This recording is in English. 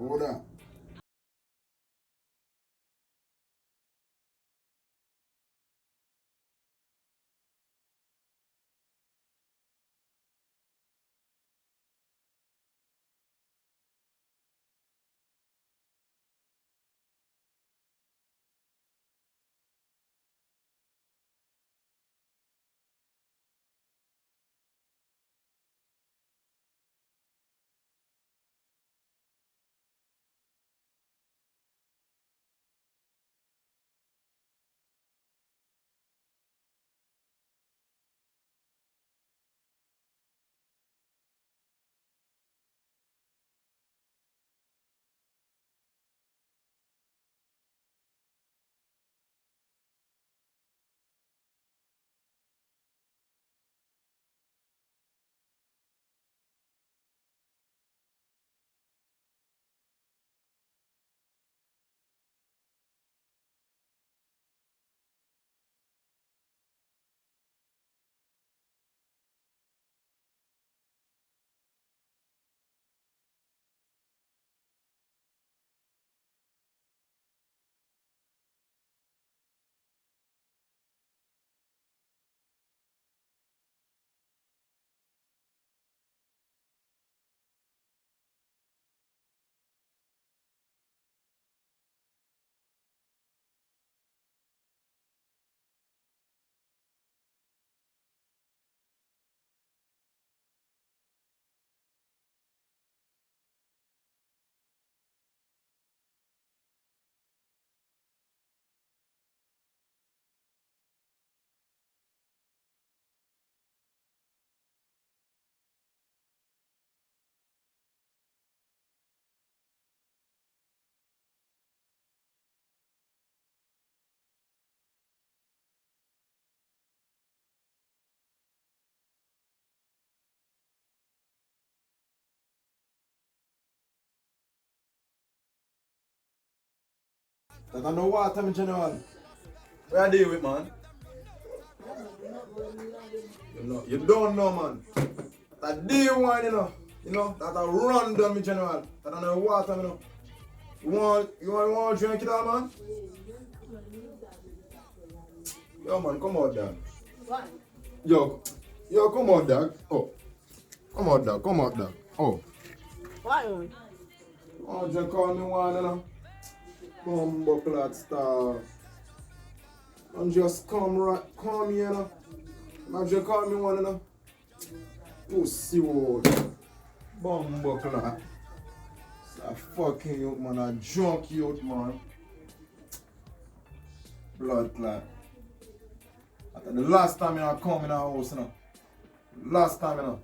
Hold on. That I know what time general. Where I deal with man? You don't know man. That day one that I run down me general. That I know what time You want to drink it all man? Yo man, come on dog. What? Yo, come on dog. Oh. Come on dog. Oh. What? Oh, just call me one Bumbo clot star. And just come here And just call me one Pussy hole. Bumbo clot. It's a fucking youth man, a drunk youth man. Blood clot. After the last time I come in our house, Last time